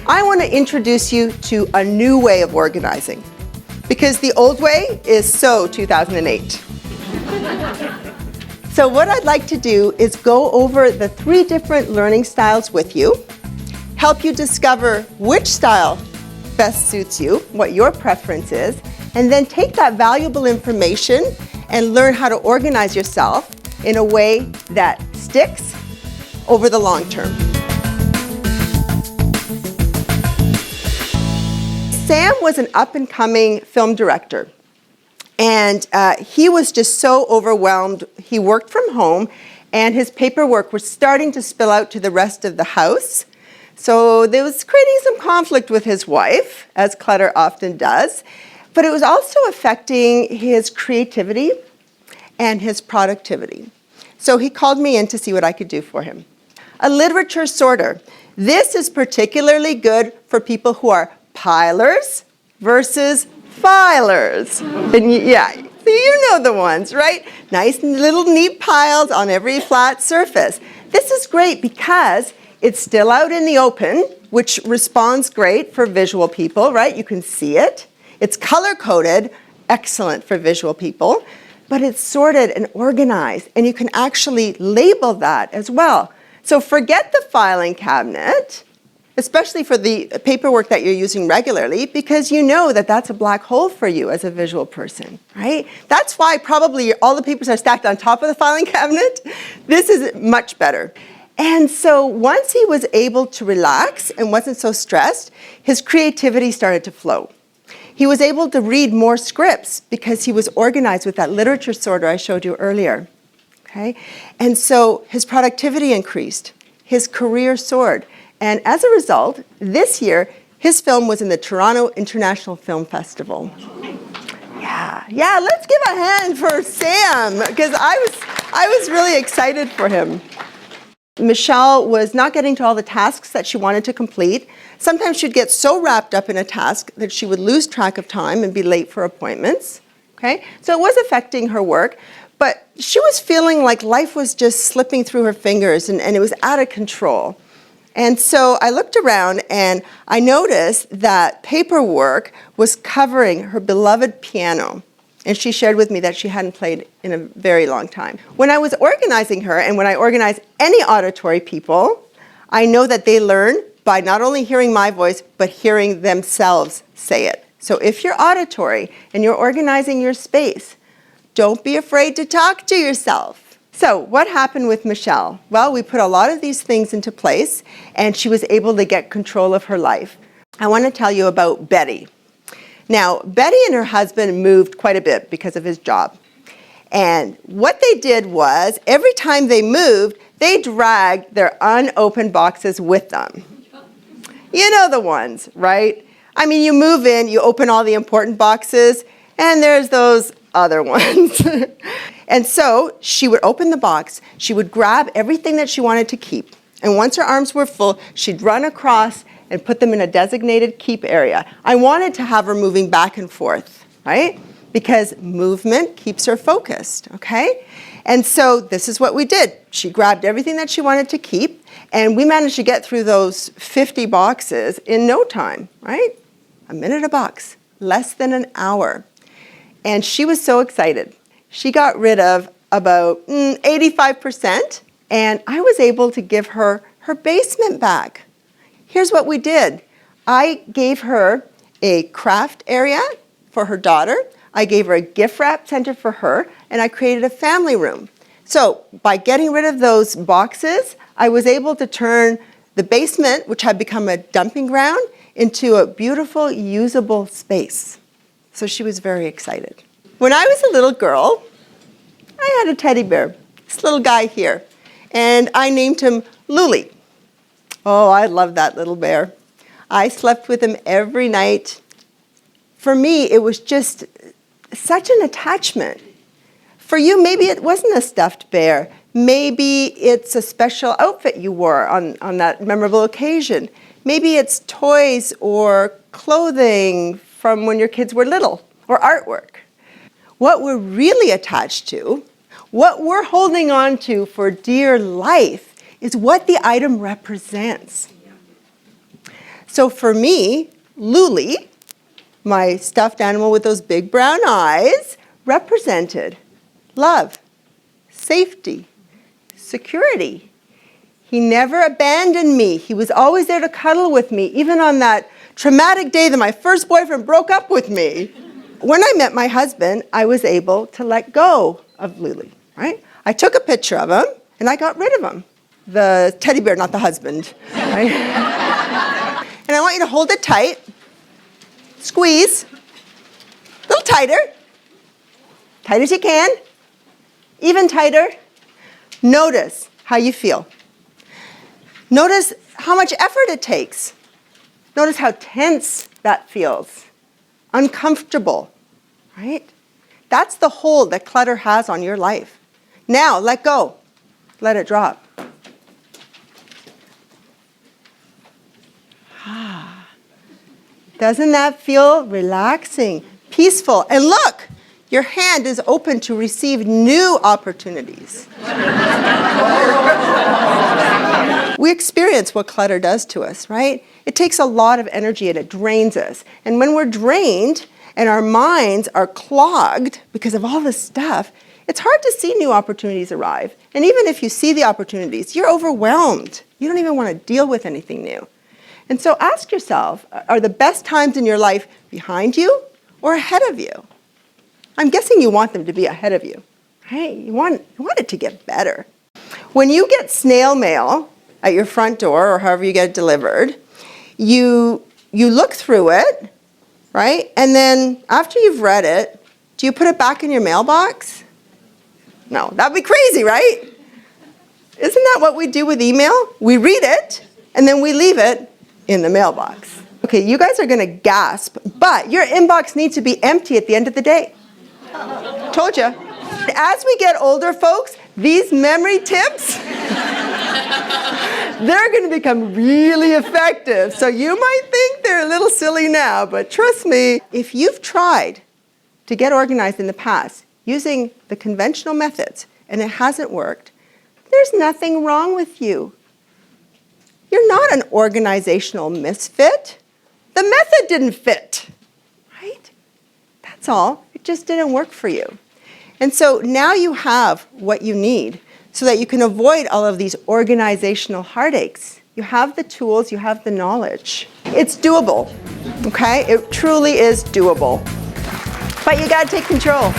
I want to introduce you to a new way of organizing, because the old way is so 2008. So what I'd like to do is go over the 3 different learning styles with you, help you discover which style best suits you, what your preference is, and then take that valuable information and learn how to organize yourself in a way that sticks over the long term. Sam was an up-and-coming film director, and he was just so overwhelmed. He worked from home, and his paperwork was starting to spill out to the rest of the house. So there was creating some conflict with his wife, as clutter often does, but it was also affecting his creativity and his productivity. So he called me in to see what I could do for him. A literature sorter. This is particularly good for people who are pilers versus filers. And yeah, you know the ones, right? Nice little neat piles on every flat surface. This is great because it's still out in the open, which responds great for visual people, right? You can see it. It's color-coded, excellent for visual people, but it's sorted and organized, and you can actually label that as well. So forget the filing cabinet, especially for the paperwork that you're using regularly, because you know that that's a black hole for you as a visual person, right? That's why probably all the papers are stacked on top of the filing cabinet. This is much better. And so once he was able to relax and wasn't so stressed, his creativity started to flow. He was able to read more scripts because he was organized with that literature sorter I showed you earlier. Okay? And so his productivity increased, his career soared. And as a result, this year, his film was in the Toronto International Film Festival. Yeah, let's give a hand for Sam, because I was really excited for him. Michelle was not getting to all the tasks that she wanted to complete. Sometimes she'd get so wrapped up in a task that she would lose track of time and be late for appointments. Okay? So it was affecting her work, but she was feeling like life was just slipping through her fingers and it was out of control. And so I looked around and I noticed that paperwork was covering her beloved piano. And she shared with me that she hadn't played in a very long time. When I was organizing her, and when I organize any auditory people, I know that they learn by not only hearing my voice, but hearing themselves say it. So if you're auditory and you're organizing your space, don't be afraid to talk to yourself. So what happened with Michelle? Well, we put a lot of these things into place, and she was able to get control of her life. I want to tell you about Betty. Now, Betty and her husband moved quite a bit because of his job. And what they did was, every time they moved, they dragged their unopened boxes with them. You know the ones, right? I mean, you move in, you open all the important boxes, and there's those other ones. And so she would open the box, she would grab everything that she wanted to keep. And once her arms were full, she'd run across and put them in a designated keep area. I wanted to have her moving back and forth, right? Because movement keeps her focused, okay? And so this is what we did. She grabbed everything that she wanted to keep, and we managed to get through those 50 boxes in no time, right? A minute a box, less than an hour. And she was so excited. She got rid of about 85%, and I was able to give her her basement back. Here's what we did. I gave her a craft area for her daughter. I gave her a gift wrap center for her, and I created a family room. So by getting rid of those boxes, I was able to turn the basement, which had become a dumping ground, into a beautiful, usable space. So she was very excited. When I was a little girl, I had a teddy bear, this little guy here, and I named him Luli. Oh, I love that little bear. I slept with him every night. For me, it was just such an attachment. For you, maybe it wasn't a stuffed bear. Maybe it's a special outfit you wore on that memorable occasion. Maybe it's toys or clothing from when your kids were little, or artwork. What we're really attached to, what we're holding on to for dear life, is what the item represents. So for me, Luli, my stuffed animal with those big brown eyes, represented love, safety, security. He never abandoned me. He was always there to cuddle with me, even on that traumatic day that my first boyfriend broke up with me. When I met my husband, I was able to let go of Luli, right? I took a picture of him, and I got rid of him. The teddy bear, not the husband, right? And I want you to hold it tight, squeeze, a little tighter, tight as you can, even tighter. Notice how you feel. Notice how much effort it takes. Notice how tense that feels. Uncomfortable, right? That's the hold that clutter has on your life. Now, let go. Let it drop. Doesn't that feel relaxing, peaceful? And look, your hand is open to receive new opportunities. We experience what clutter does to us, right? It takes a lot of energy and it drains us. And when we're drained and our minds are clogged because of all this stuff, it's hard to see new opportunities arrive. And even if you see the opportunities, you're overwhelmed. You don't even want to deal with anything new. And so ask yourself, are the best times in your life behind you or ahead of you? I'm guessing you want them to be ahead of you, right? You want it to get better. When you get snail mail at your front door or however you get it delivered, you look through it, right? And then after you've read it, do you put it back in your mailbox? No, that'd be crazy, right? Isn't that what we do with email? We read it, and then we leave it in the mailbox. Okay, you guys are going to gasp, but your inbox needs to be empty at the end of the day. Told you. As we get older, folks, these memory tips, they're going to become really effective. So you might think they're a little silly now, but trust me, if you've tried to get organized in the past using the conventional methods and it hasn't worked, there's nothing wrong with you. You're not an organizational misfit. The method didn't fit, right? That's all. It just didn't work for you. And so now you have what you need so that you can avoid all of these organizational heartaches. You have the tools, you have the knowledge. It's doable, okay? It truly is doable. But you gotta take control.